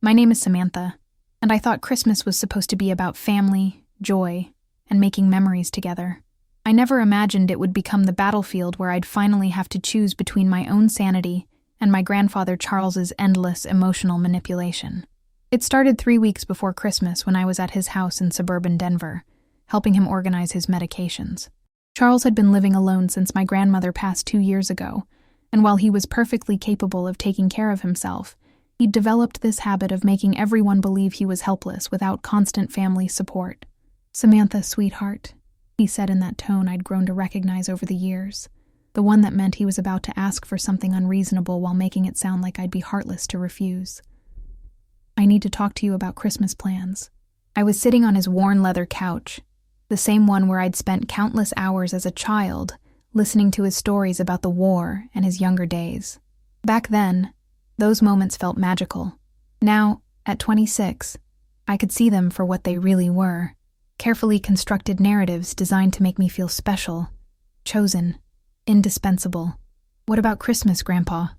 My name is Samantha, and I thought Christmas was supposed to be about family, joy, and making memories together. I never imagined it would become the battlefield where I'd finally have to choose between my own sanity and my grandfather Charles's endless emotional manipulation. It started 3 weeks before Christmas when I was at his house in suburban Denver, helping him organize his medications. Charles had been living alone since my grandmother passed 2 years ago, and while he was perfectly capable of taking care of himself, he'd developed this habit of making everyone believe he was helpless without constant family support. "Samantha, sweetheart," he said in that tone I'd grown to recognize over the years, the one that meant he was about to ask for something unreasonable while making it sound like I'd be heartless to refuse. "I need to talk to you about Christmas plans." I was sitting on his worn leather couch, the same one where I'd spent countless hours as a child listening to his stories about the war and his younger days. Back then, those moments felt magical. Now, at 26, I could see them for what they really were. Carefully constructed narratives designed to make me feel special, chosen, indispensable. "What about Christmas, Grandpa?"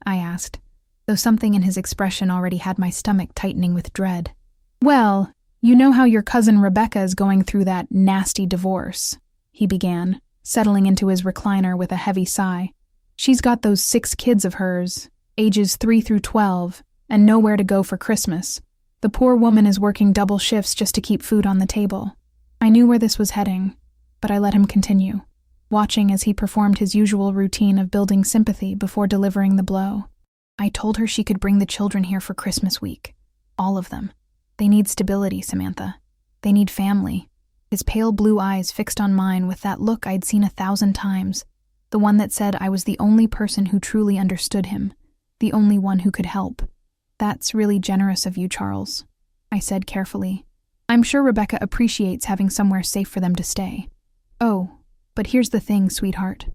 I asked, though something in his expression already had my stomach tightening with dread. "Well, you know how your cousin Rebecca is going through that nasty divorce," he began, settling into his recliner with a heavy sigh. "She's got those 6 kids of hers, ages 3 through 12, and nowhere to go for Christmas. The poor woman is working double shifts just to keep food on the table." I knew where this was heading, but I let him continue, watching as he performed his usual routine of building sympathy before delivering the blow. "I told her she could bring the children here for Christmas week. All of them. They need stability, Samantha. They need family." His pale blue eyes fixed on mine with that look I'd seen 1,000 times, the one that said I was the only person who truly understood him, the only one who could help. "That's really generous of you, Charles," I said carefully. "I'm sure Rebecca appreciates having somewhere safe for them to stay. Oh, but here's the thing, sweetheart.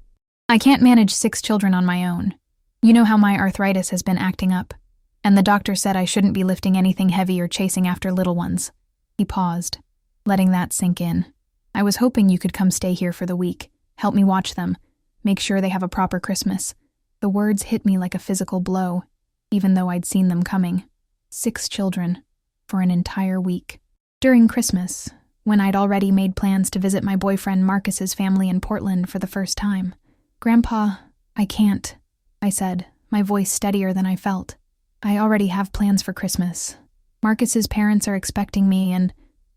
I can't manage 6 children on my own. You know how my arthritis has been acting up, and the doctor said I shouldn't be lifting anything heavy or chasing after little ones." He paused, letting that sink in. "I was hoping you could come stay here for the week, help me watch them, make sure they have a proper Christmas." The words hit me like a physical blow, even though I'd seen them coming. 6 children, for an entire week. During Christmas, when I'd already made plans to visit my boyfriend Marcus's family in Portland for the first time. "Grandpa, I can't," I said, my voice steadier than I felt. "I already have plans for Christmas. Marcus's parents are expecting me and—"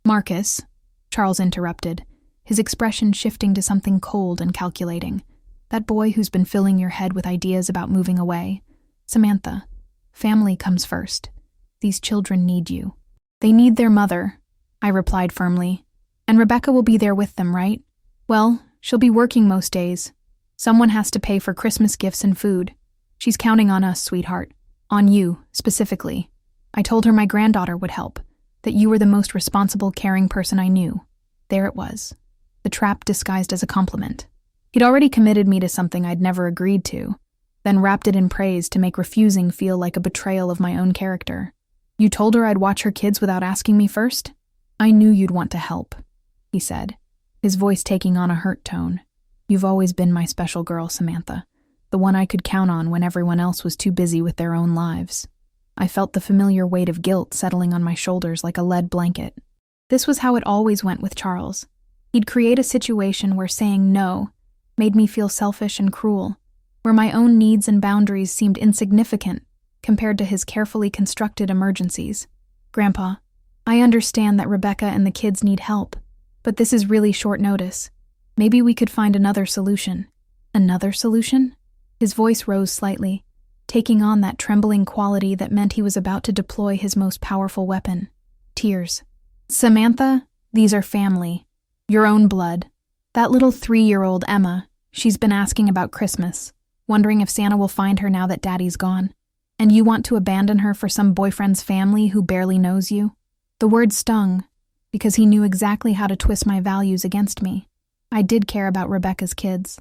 "Marcus," Charles interrupted, his expression shifting to something cold and calculating. "That boy who's been filling your head with ideas about moving away. Samantha, family comes first. These children need you." "They need their mother," I replied firmly. "And Rebecca will be there with them, right? Well, she'll be working most days. Someone has to pay for Christmas gifts and food. She's counting on us, sweetheart. On you, specifically. I told her my granddaughter would help, that you were the most responsible, caring person I knew." There it was, the trap disguised as a compliment. He'd already committed me to something I'd never agreed to, then wrapped it in praise to make refusing feel like a betrayal of my own character. "You told her I'd watch her kids without asking me first? I knew you'd want to help," he said, his voice taking on a hurt tone. "You've always been my special girl, Samantha, the one I could count on when everyone else was too busy with their own lives." I felt the familiar weight of guilt settling on my shoulders like a lead blanket. This was how it always went with Charles. He'd create a situation where saying no made me feel selfish and cruel, where my own needs and boundaries seemed insignificant compared to his carefully constructed emergencies. "Grandpa, I understand that Rebecca and the kids need help, but this is really short notice. Maybe we could find another solution." "Another solution?" His voice rose slightly, taking on that trembling quality that meant he was about to deploy his most powerful weapon: tears. "Samantha, these are family. Your own blood. That little 3-year-old Emma, she's been asking about Christmas, wondering if Santa will find her now that Daddy's gone. And you want to abandon her for some boyfriend's family who barely knows you?" The word stung, because he knew exactly how to twist my values against me. I did care about Rebecca's kids.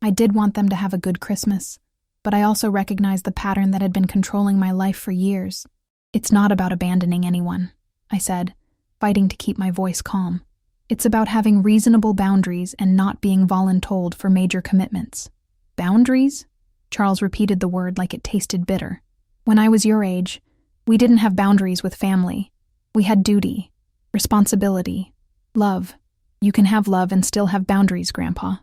I did want them to have a good Christmas, but I also recognized the pattern that had been controlling my life for years. "It's not about abandoning anyone," I said, fighting to keep my voice calm. "It's about having reasonable boundaries and not being voluntold for major commitments." "Boundaries?" Charles repeated the word like it tasted bitter. "When I was your age, We didn't have boundaries with family. We had duty, responsibility, love. You can have love and still have boundaries, Grandpa.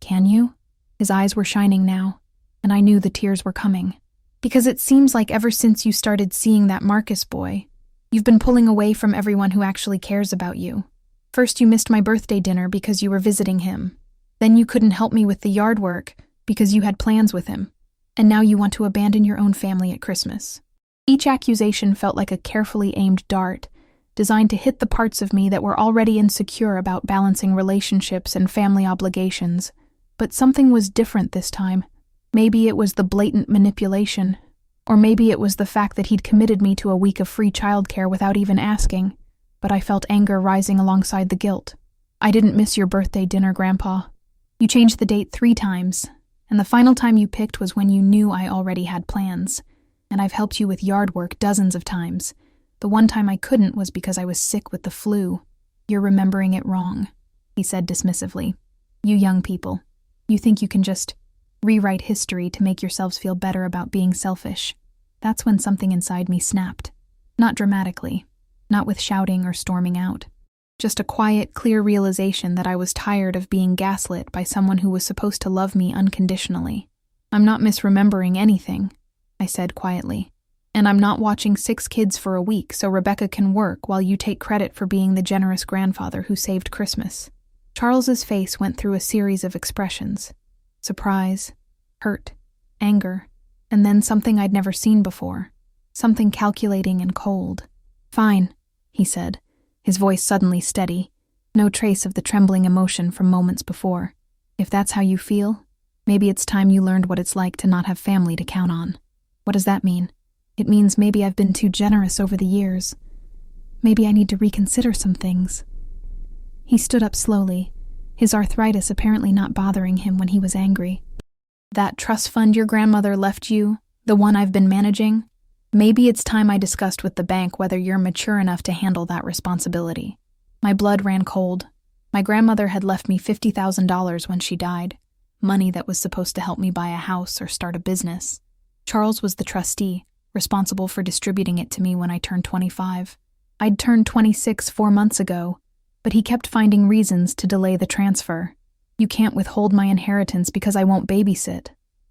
Can you? His eyes were shining now, and I knew the tears were coming. Because it seems like ever since you started seeing that Marcus boy, you've been pulling away from everyone who actually cares about you. First, you missed my birthday dinner because you were visiting him. Then you couldn't help me with the yard work because you had plans with him. And now you want to abandon your own family at Christmas. Each accusation felt like a carefully aimed dart, designed to hit the parts of me that were already insecure about balancing relationships and family obligations. But something was different this time. Maybe it was the blatant manipulation, or maybe it was the fact that he'd committed me to a week of free childcare without even asking. But I felt anger rising alongside the guilt. I didn't miss your birthday dinner, Grandpa. You changed the date 3 times, and the final time you picked was when you knew I already had plans. And I've helped you with yard work dozens of times. The one time I couldn't was because I was sick with the flu. You're remembering it wrong, he said dismissively. You young people, you think you can just rewrite history to make yourselves feel better about being selfish. That's when something inside me snapped. Not dramatically, not with shouting or storming out. Just a quiet, clear realization that I was tired of being gaslit by someone who was supposed to love me unconditionally. I'm not misremembering anything, I said quietly. And I'm not watching 6 kids for a week so Rebecca can work while you take credit for being the generous grandfather who saved Christmas. Charles's face went through a series of expressions. Surprise, hurt, anger, and then something I'd never seen before. Something calculating and cold. Fine, he said, his voice suddenly steady, no trace of the trembling emotion from moments before. If that's how you feel, maybe it's time you learned what it's like to not have family to count on. What does that mean? It means maybe I've been too generous over the years. Maybe I need to reconsider some things. He stood up slowly, his arthritis apparently not bothering him when he was angry. That trust fund your grandmother left you, the one I've been managing, maybe it's time I discussed with the bank whether you're mature enough to handle that responsibility. My blood ran cold. My grandmother had left me $50,000 when she died, money that was supposed to help me buy a house or start a business. Charles was the trustee, responsible for distributing it to me when I turned 25. I'd turned 26 4 months ago, but he kept finding reasons to delay the transfer. You can't withhold my inheritance because I won't babysit,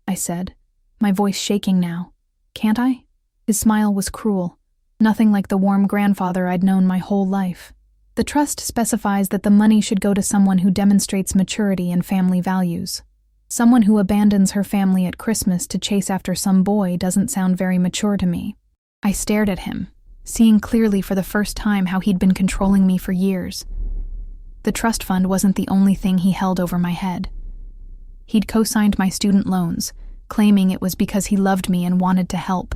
I said, my voice shaking now. Can't I? His smile was cruel, nothing like the warm grandfather I'd known my whole life. The trust specifies that the money should go to someone who demonstrates maturity and family values. Someone who abandons her family at Christmas to chase after some boy doesn't sound very mature to me. I stared at him, seeing clearly for the first time how he'd been controlling me for years. The trust fund wasn't the only thing he held over my head. He'd co-signed my student loans, claiming it was because he loved me and wanted to help.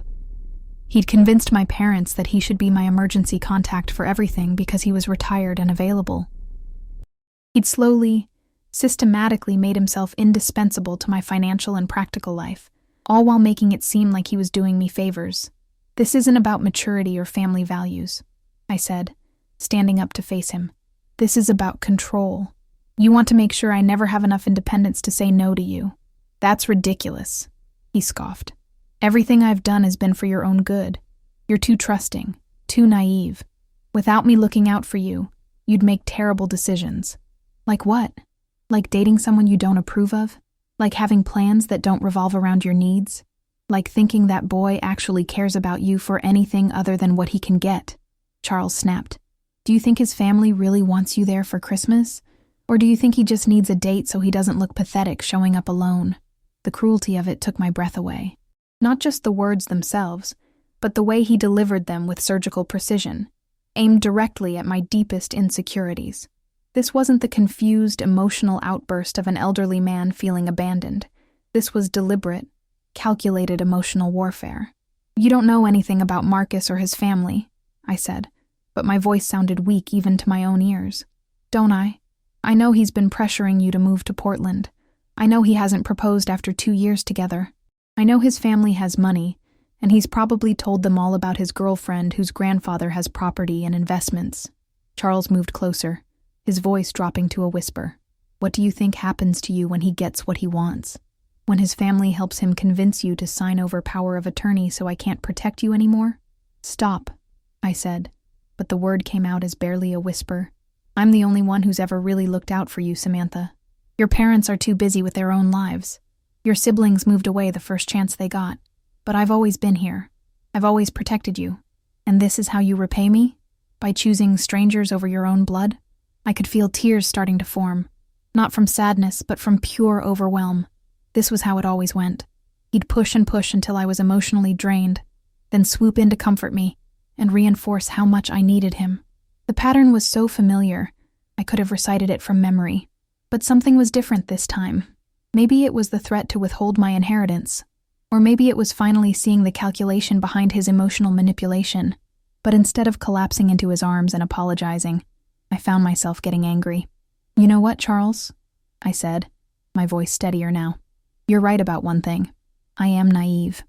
He'd convinced my parents that he should be my emergency contact for everything because he was retired and available. He'd slowly, systematically made himself indispensable to my financial and practical life, all while making it seem like he was doing me favors. This isn't about maturity or family values, I said, standing up to face him. This is about control. You want to make sure I never have enough independence to say no to you. That's ridiculous, he scoffed. Everything I've done has been for your own good. You're too trusting, too naive. Without me looking out for you, you'd make terrible decisions. Like what? Like dating someone you don't approve of? Like having plans that don't revolve around your needs? Like thinking that boy actually cares about you for anything other than what he can get? Charles snapped. Do you think his family really wants you there for Christmas? Or do you think he just needs a date so he doesn't look pathetic showing up alone? The cruelty of it took my breath away. Not just the words themselves, but the way he delivered them with surgical precision, aimed directly at my deepest insecurities. This wasn't the confused, emotional outburst of an elderly man feeling abandoned. This was deliberate, calculated emotional warfare. You don't know anything about Marcus or his family, I said, but my voice sounded weak even to my own ears. Don't I? I know he's been pressuring you to move to Portland. I know he hasn't proposed after 2 years together. I know his family has money, and he's probably told them all about his girlfriend whose grandfather has property and investments. Charles moved closer, his voice dropping to a whisper. What do you think happens to you when he gets what he wants? When his family helps him convince you to sign over power of attorney so I can't protect you anymore? Stop, I said, but the word came out as barely a whisper. I'm the only one who's ever really looked out for you, Samantha. Your parents are too busy with their own lives. Your siblings moved away the first chance they got. But I've always been here. I've always protected you. And this is how you repay me? By choosing strangers over your own blood? I could feel tears starting to form. Not from sadness, but from pure overwhelm. This was how it always went. He'd push and push until I was emotionally drained, then swoop in to comfort me and reinforce how much I needed him. The pattern was so familiar, I could have recited it from memory. But something was different this time. Maybe it was the threat to withhold my inheritance, or maybe it was finally seeing the calculation behind his emotional manipulation. But instead of collapsing into his arms and apologizing, I found myself getting angry. You know what, Charles? I said, my voice steadier now. You're right about one thing. I am naive.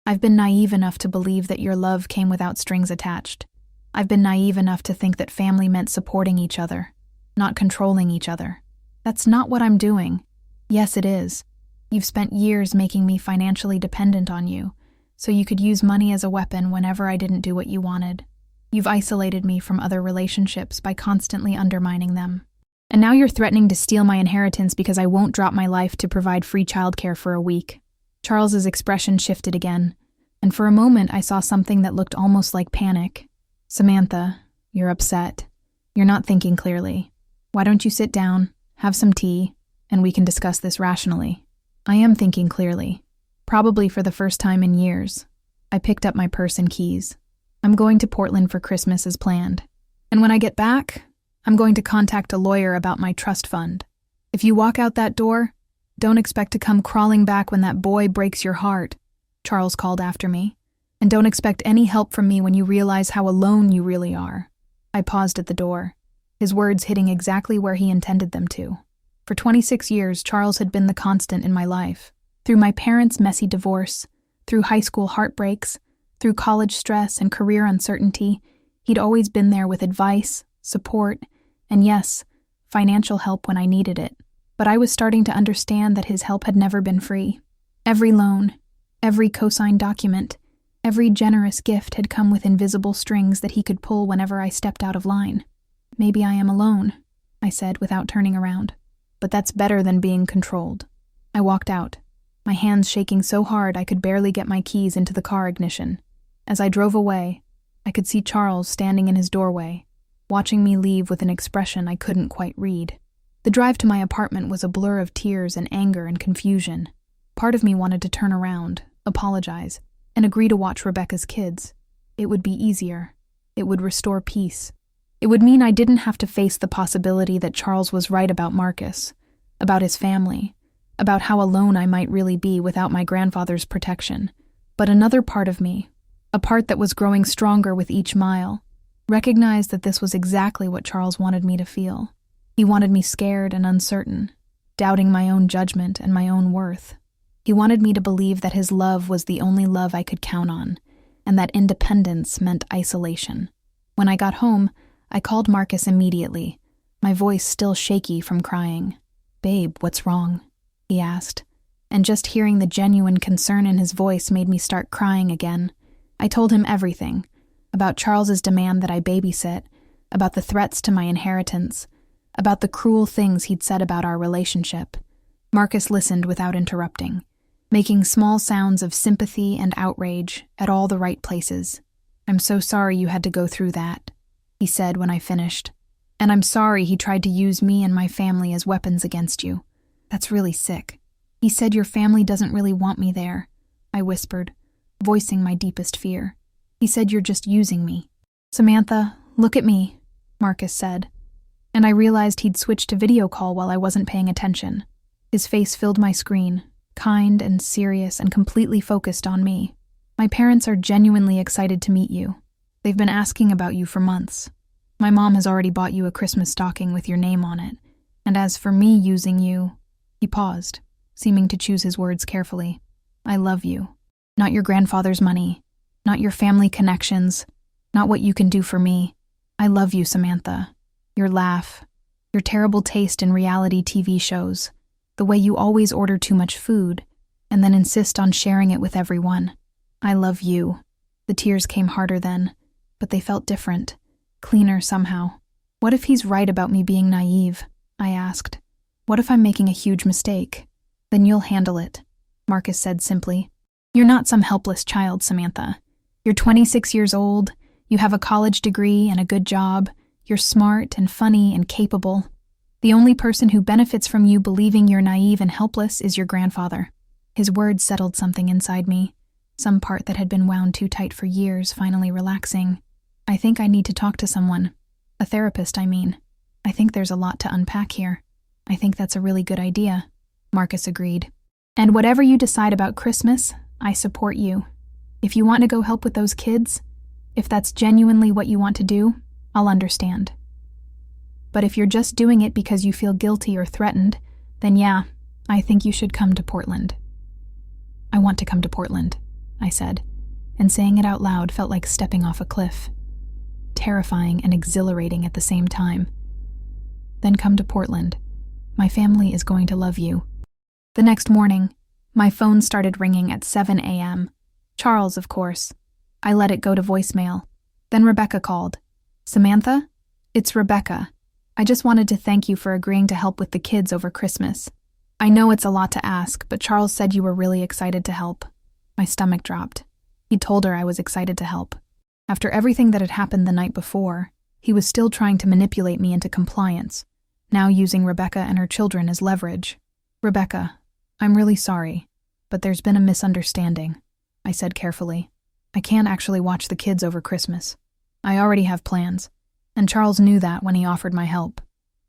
I've been naive enough to believe that your love came without strings attached. I've been naive enough to think that family meant supporting each other, not controlling each other. That's not what I'm doing. Yes, it is. You've spent years making me financially dependent on you, so you could use money as a weapon whenever I didn't do what you wanted. You've isolated me from other relationships by constantly undermining them. And now you're threatening to steal my inheritance because I won't drop my life to provide free childcare for a week. Charles's expression shifted again, and for a moment I saw something that looked almost like panic. Samantha, you're upset. You're not thinking clearly. Why don't you sit down, have some tea, and we can discuss this rationally? I am thinking clearly. Probably for the first time in years. I picked up my purse and keys. I'm going to Portland for Christmas as planned. And when I get back, I'm going to contact a lawyer about my trust fund. If you walk out that door, don't expect to come crawling back when that boy breaks your heart, Charles called after me. And don't expect any help from me when you realize how alone you really are. I paused at the door, his words hitting exactly where he intended them to. For 26 years, Charles had been the constant in my life. Through my parents' messy divorce, through high school heartbreaks, through college stress and career uncertainty, he'd always been there with advice, support, and yes, financial help when I needed it. But I was starting to understand that his help had never been free. Every loan, every co-signed document, every generous gift had come with invisible strings that he could pull whenever I stepped out of line. Maybe I am alone, I said without turning around. But that's better than being controlled. I walked out, my hands shaking so hard I could barely get my keys into the car ignition. As I drove away, I could see Charles standing in his doorway, watching me leave with an expression I couldn't quite read. The drive to my apartment was a blur of tears and anger and confusion. Part of me wanted to turn around, apologize, and agree to watch Rebecca's kids. It would be easier. It would restore peace. It would mean I didn't have to face the possibility that Charles was right about Marcus, about his family, about how alone I might really be without my grandfather's protection. But another part of me, a part that was growing stronger with each mile, recognized that this was exactly what Charles wanted me to feel. He wanted me scared and uncertain, doubting my own judgment and my own worth. He wanted me to believe that his love was the only love I could count on, and that independence meant isolation. When I got home, I called Marcus immediately, my voice still shaky from crying. "Babe, what's wrong?" he asked, and just hearing the genuine concern in his voice made me start crying again. I told him everything, about Charles's demand that I babysit, about the threats to my inheritance, about the cruel things he'd said about our relationship. Marcus listened without interrupting, making small sounds of sympathy and outrage at all the right places. "I'm so sorry you had to go through that," he said when I finished. "And I'm sorry he tried to use me and my family as weapons against you. That's really sick. He said your family doesn't really want me there," I whispered, voicing my deepest fear. "He said you're just using me." "Samantha, look at me," Marcus said. And I realized he'd switched to video call while I wasn't paying attention. His face filled my screen, kind and serious and completely focused on me. "My parents are genuinely excited to meet you. They've been asking about you for months. My mom has already bought you a Christmas stocking with your name on it. And as for me using you," he paused, seeming to choose his words carefully. "I love you. Not your grandfather's money, not your family connections, not what you can do for me. I love you, Samantha. Your laugh, your terrible taste in reality TV shows, the way you always order too much food, and then insist on sharing it with everyone. I love you. The tears came harder then, but they felt different, cleaner somehow. What if he's right about me being naive? I asked. What if I'm making a huge mistake? Then you'll handle it, Marcus said simply. You're not some helpless child, Samantha. You're 26 years old, you have a college degree and a good job, you're smart and funny and capable. The only person who benefits from you believing you're naive and helpless is your grandfather. His words settled something inside me, some part that had been wound too tight for years finally relaxing. I think I need to talk to someone. A therapist, I mean. I think there's a lot to unpack here. I think that's a really good idea, Marcus agreed. And whatever you decide about Christmas, I support you. If you want to go help with those kids, if that's genuinely what you want to do, I'll understand. But if you're just doing it because you feel guilty or threatened, then yeah, I think you should come to Portland. I want to come to Portland, I said, and saying it out loud felt like stepping off a cliff. Terrifying and exhilarating at the same time. Then come to Portland. My family is going to love you. The next morning, my phone started ringing at 7 a.m. Charles, of course. I let it go to voicemail. Then Rebecca called. Samantha? It's Rebecca. I just wanted to thank you for agreeing to help with the kids over Christmas. I know it's a lot to ask, but Charles said you were really excited to help. My stomach dropped. He told her I was excited to help. After everything that had happened the night before, he was still trying to manipulate me into compliance, now using Rebecca and her children as leverage. Rebecca, I'm really sorry, but there's been a misunderstanding, I said carefully. I can't actually watch the kids over Christmas. I already have plans, and Charles knew that when he offered my help.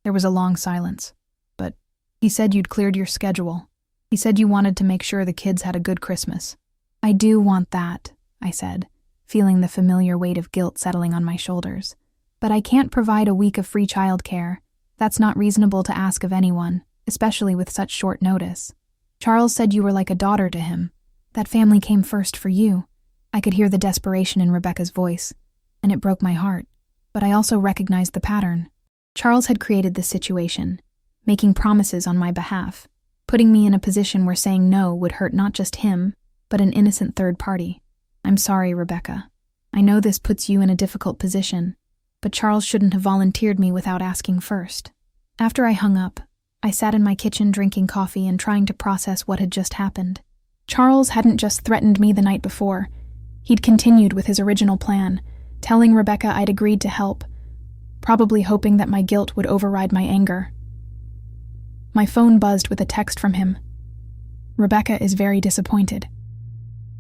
There was a long silence, but he said you'd cleared your schedule. He said you wanted to make sure the kids had a good Christmas. I do want that, I said, feeling the familiar weight of guilt settling on my shoulders. But I can't provide a week of free childcare. That's not reasonable to ask of anyone, especially with such short notice. Charles said you were like a daughter to him. That family came first for you. I could hear the desperation in Rebecca's voice, and it broke my heart. But I also recognized the pattern. Charles had created this situation, making promises on my behalf, putting me in a position where saying no would hurt not just him, but an innocent third party. I'm sorry, Rebecca. I know this puts you in a difficult position, but Charles shouldn't have volunteered me without asking first. After I hung up, I sat in my kitchen drinking coffee and trying to process what had just happened. Charles hadn't just threatened me the night before. He'd continued with his original plan, telling Rebecca I'd agreed to help, probably hoping that my guilt would override my anger. My phone buzzed with a text from him. Rebecca is very disappointed.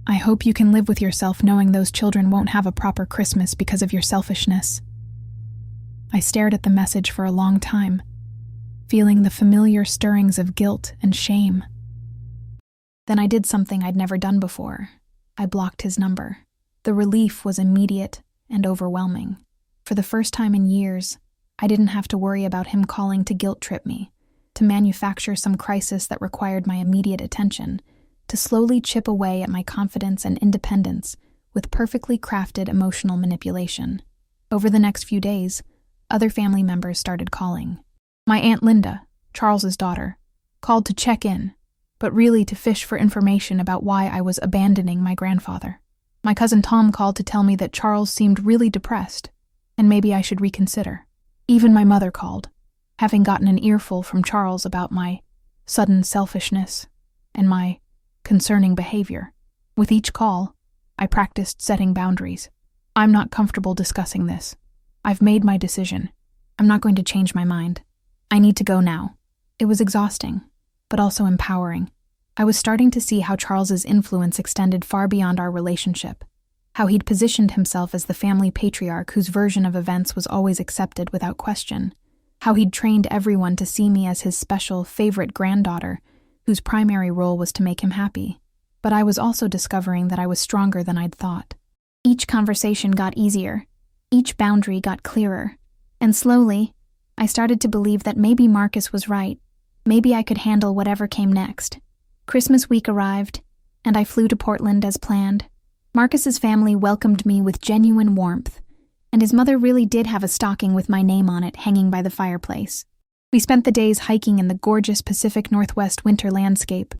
I hope you can live with yourself knowing those children won't have a proper Christmas because of your selfishness. I stared at the message for a long time, feeling the familiar stirrings of guilt and shame. Then I did something I'd never done before. I blocked his number. The relief was immediate and overwhelming. For the first time in years, I didn't have to worry about him calling to guilt-trip me, to manufacture some crisis that required my immediate attention, to slowly chip away at my confidence and independence with perfectly crafted emotional manipulation. Over the next few days, other family members started calling. My Aunt Linda, Charles's daughter, called to check in, but really to fish for information about why I was abandoning my grandfather. My cousin Tom called to tell me that Charles seemed really depressed, and maybe I should reconsider. Even my mother called, having gotten an earful from Charles about my sudden selfishness and my concerning behavior. With each call, I practiced setting boundaries. I'm not comfortable discussing this. I've made my decision. I'm not going to change my mind. I need to go now. It was exhausting, but also empowering. I was starting to see how Charles's influence extended far beyond our relationship, how he'd positioned himself as the family patriarch whose version of events was always accepted without question, how he'd trained everyone to see me as his special, favorite granddaughter, whose primary role was to make him happy. But I was also discovering that I was stronger than I'd thought. Each conversation got easier. Each boundary got clearer. And slowly, I started to believe that maybe Marcus was right. Maybe I could handle whatever came next. Christmas week arrived, and I flew to Portland as planned. Marcus's family welcomed me with genuine warmth, and his mother really did have a stocking with my name on it hanging by the fireplace. We spent the days hiking in the gorgeous Pacific Northwest winter landscape,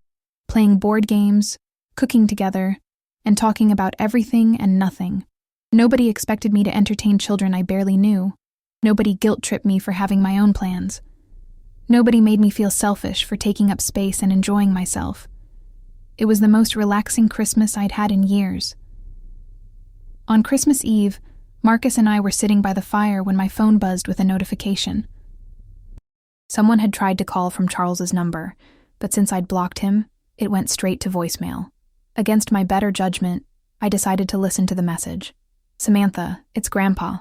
playing board games, cooking together, and talking about everything and nothing. Nobody expected me to entertain children I barely knew. Nobody guilt-tripped me for having my own plans. Nobody made me feel selfish for taking up space and enjoying myself. It was the most relaxing Christmas I'd had in years. On Christmas Eve, Marcus and I were sitting by the fire when my phone buzzed with a notification. Someone had tried to call from Charles's number, but since I'd blocked him, it went straight to voicemail. Against my better judgment, I decided to listen to the message. "Samantha, it's Grandpa."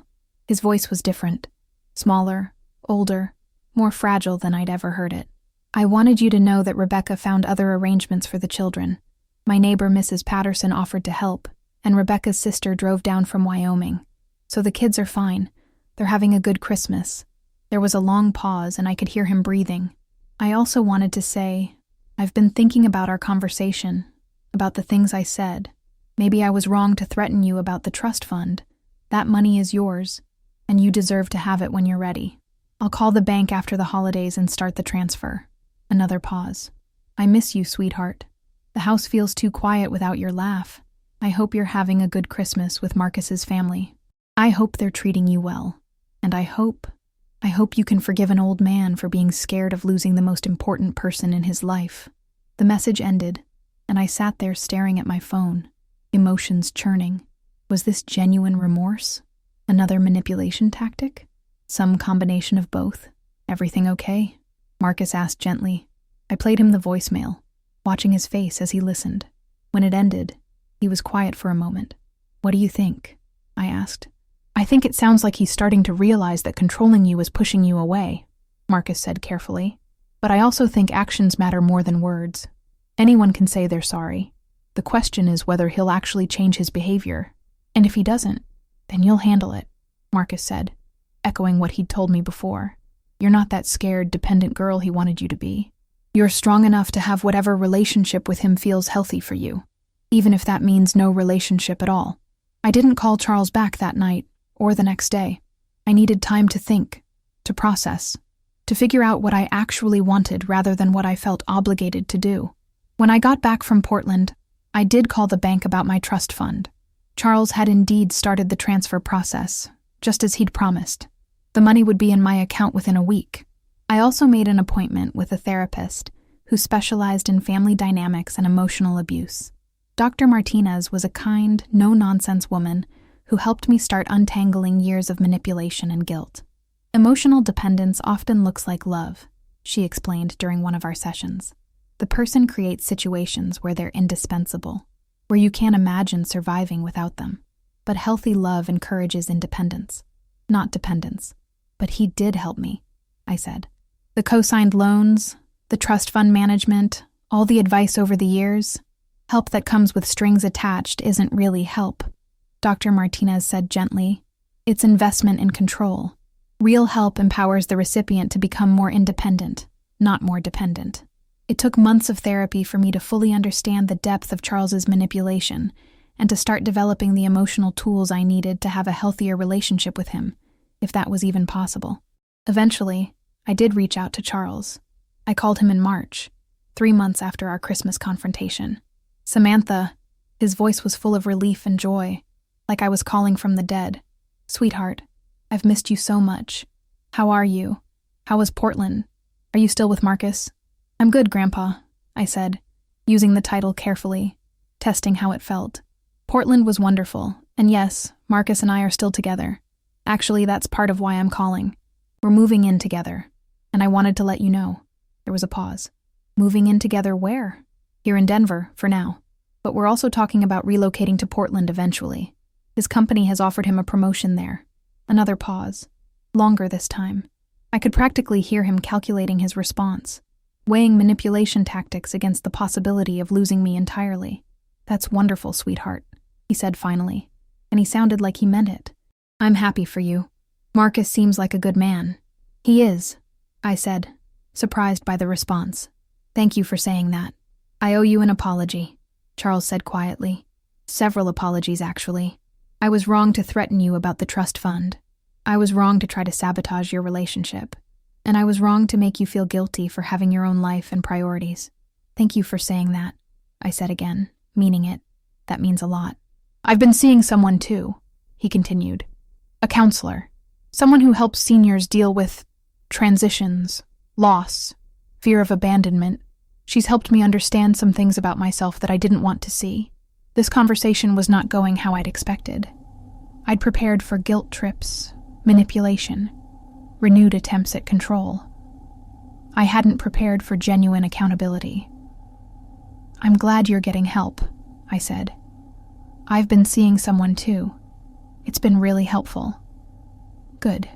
His voice was different. Smaller, older, more fragile than I'd ever heard it. "I wanted you to know that Rebecca found other arrangements for the children. My neighbor, Mrs. Patterson, offered to help, and Rebecca's sister drove down from Wyoming. So the kids are fine. They're having a good Christmas." There was a long pause, and I could hear him breathing. "I also wanted to say, I've been thinking about our conversation, about the things I said. Maybe I was wrong to threaten you about the trust fund. That money is yours, and you deserve to have it when you're ready. I'll call the bank after the holidays and start the transfer." Another pause. "I miss you, sweetheart. The house feels too quiet without your laugh. I hope you're having a good Christmas with Marcus's family. I hope they're treating you well. And I hope you can forgive an old man for being scared of losing the most important person in his life." The message ended, and I sat there staring at my phone, emotions churning. Was this genuine remorse? Another manipulation tactic? Some combination of both? "Everything okay?" Marcus asked gently. I played him the voicemail, watching his face as he listened. When it ended, he was quiet for a moment. "What do you think?" I asked. "I think it sounds like he's starting to realize that controlling you is pushing you away," Marcus said carefully. "But I also think actions matter more than words. Anyone can say they're sorry. The question is whether he'll actually change his behavior. And if he doesn't, then you'll handle it," Marcus said, echoing what he'd told me before. "You're not that scared, dependent girl he wanted you to be. You're strong enough to have whatever relationship with him feels healthy for you, even if that means no relationship at all." I didn't call Charles back that night, or the next day. I needed time to think, to process, to figure out what I actually wanted rather than what I felt obligated to do. When I got back from Portland, I did call the bank about my trust fund. Charles had indeed started the transfer process, just as he'd promised. The money would be in my account within a week. I also made an appointment with a therapist who specialized in family dynamics and emotional abuse. Dr. Martinez was a kind, no-nonsense woman who helped me start untangling years of manipulation and guilt. "Emotional dependence often looks like love," she explained during one of our sessions. "The person creates situations where they're indispensable, where you can't imagine surviving without them. But healthy love encourages independence, not dependence." "But he did help me," I said. "The co-signed loans, the trust fund management, all the advice over the years. Help that comes with strings attached isn't really help," Dr. Martinez said gently. "It's investment in control. Real help empowers the recipient to become more independent, not more dependent." It took months of therapy for me to fully understand the depth of Charles's manipulation and to start developing the emotional tools I needed to have a healthier relationship with him, if that was even possible. Eventually, I did reach out to Charles. I called him in March, 3 months after our Christmas confrontation. "Samantha," his voice was full of relief and joy, like I was calling from the dead. "Sweetheart, I've missed you so much. How are you? How was Portland? Are you still with Marcus?" "I'm good, Grandpa," I said, using the title carefully, testing how it felt. "Portland was wonderful, and yes, Marcus and I are still together. Actually, that's part of why I'm calling. We're moving in together, and I wanted to let you know." There was a pause. "Moving in together where?" "Here in Denver, for now. But we're also talking about relocating to Portland eventually. His company has offered him a promotion there." Another pause. Longer this time. I could practically hear him calculating his response, weighing manipulation tactics against the possibility of losing me entirely. "That's wonderful, sweetheart," he said finally, and he sounded like he meant it. "I'm happy for you. Marcus seems like a good man." "He is," I said, surprised by the response. "Thank you for saying that." "I owe you an apology," Charles said quietly. "Several apologies, actually. I was wrong to threaten you about the trust fund. I was wrong to try to sabotage your relationship. And I was wrong to make you feel guilty for having your own life and priorities. Thank you for saying that," I said again, meaning it. That means a lot. I've been seeing someone too, he continued. A counselor. Someone who helps seniors deal with transitions, loss, fear of abandonment. She's helped me understand some things about myself that I didn't want to see. This conversation was not going how I'd expected. I'd prepared for guilt trips, manipulation, renewed attempts at control. I hadn't prepared for genuine accountability. I'm glad you're getting help, I said. I've been seeing someone too. It's been really helpful. Good.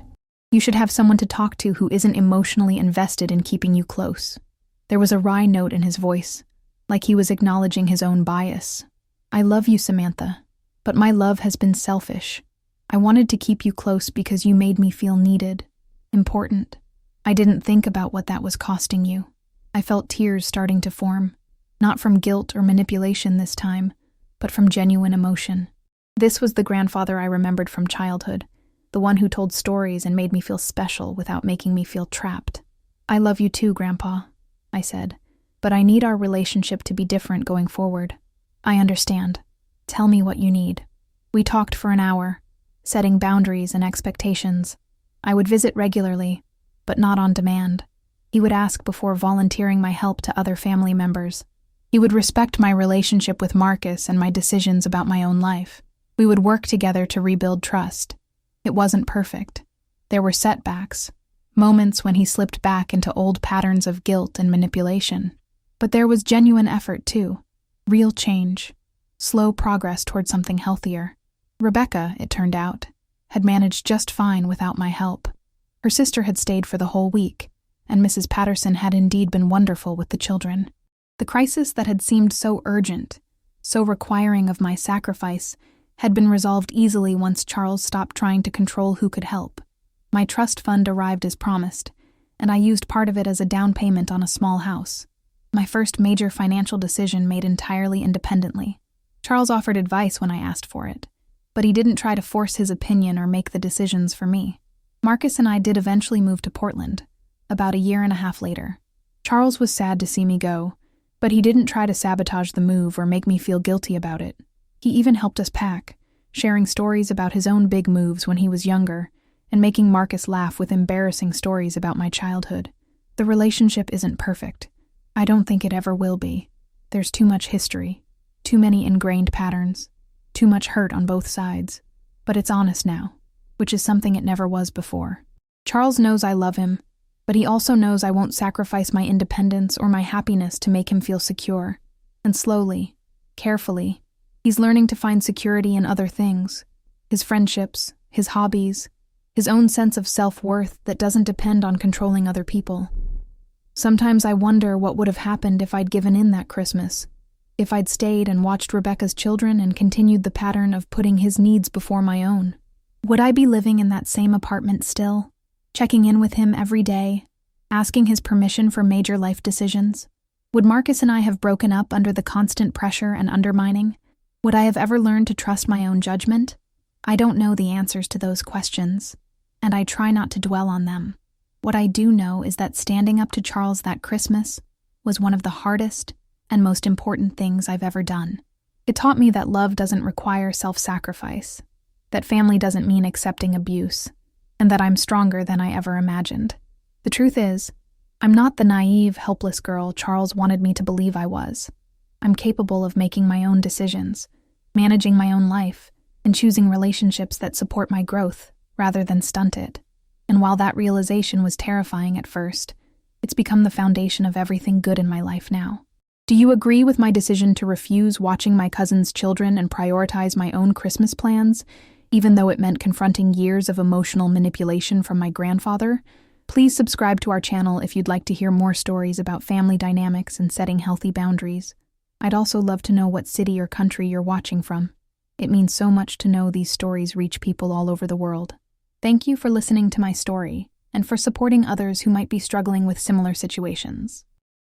You should have someone to talk to who isn't emotionally invested in keeping you close. There was a wry note in his voice, like he was acknowledging his own bias. I love you, Samantha, but my love has been selfish. I wanted to keep you close because you made me feel needed, important. I didn't think about what that was costing you. I felt tears starting to form, not from guilt or manipulation this time, but from genuine emotion. This was the grandfather I remembered from childhood, the one who told stories and made me feel special without making me feel trapped. I love you too, Grandpa, I said, but I need our relationship to be different going forward. I understand. Tell me what you need. We talked for an hour, setting boundaries and expectations. I would visit regularly, but not on demand. He would ask before volunteering my help to other family members. He would respect my relationship with Marcus and my decisions about my own life. We would work together to rebuild trust. It wasn't perfect. There were setbacks, moments when he slipped back into old patterns of guilt and manipulation. But there was genuine effort too, real change, slow progress toward something healthier. Rebecca, it turned out, had managed just fine without my help. Her sister had stayed for the whole week, and Mrs. Patterson had indeed been wonderful with the children. The crisis that had seemed so urgent, so requiring of my sacrifice, had been resolved easily once Charles stopped trying to control who could help. My trust fund arrived as promised, and I used part of it as a down payment on a small house. My first major financial decision made entirely independently. Charles offered advice when I asked for it, but he didn't try to force his opinion or make the decisions for me. Marcus and I did eventually move to Portland, about a year and a half later. Charles was sad to see me go, but he didn't try to sabotage the move or make me feel guilty about it. He even helped us pack, sharing stories about his own big moves when he was younger, and making Marcus laugh with embarrassing stories about my childhood. The relationship isn't perfect. I don't think it ever will be. There's too much history, too many ingrained patterns, too much hurt on both sides. But it's honest now, which is something it never was before. Charles knows I love him, but he also knows I won't sacrifice my independence or my happiness to make him feel secure. And slowly, carefully, he's learning to find security in other things. His friendships, his hobbies, his own sense of self-worth that doesn't depend on controlling other people. Sometimes I wonder what would have happened if I'd given in that Christmas, if I'd stayed and watched Rebecca's children and continued the pattern of putting his needs before my own. Would I be living in that same apartment still, checking in with him every day, asking his permission for major life decisions? Would Marcus and I have broken up under the constant pressure and undermining? Would I have ever learned to trust my own judgment? I don't know the answers to those questions, and I try not to dwell on them. What I do know is that standing up to Charles that Christmas was one of the hardest and most important things I've ever done. It taught me that love doesn't require self-sacrifice, that family doesn't mean accepting abuse, and that I'm stronger than I ever imagined. The truth is, I'm not the naive, helpless girl Charles wanted me to believe I was. I'm capable of making my own decisions, managing my own life, and choosing relationships that support my growth rather than stunt it. And while that realization was terrifying at first, it's become the foundation of everything good in my life now. Do you agree with my decision to refuse watching my cousin's children and prioritize my own Christmas plans, even though it meant confronting years of emotional manipulation from my grandfather? Please subscribe to our channel if you'd like to hear more stories about family dynamics and setting healthy boundaries. I'd also love to know what city or country you're watching from. It means so much to know these stories reach people all over the world. Thank you for listening to my story and for supporting others who might be struggling with similar situations.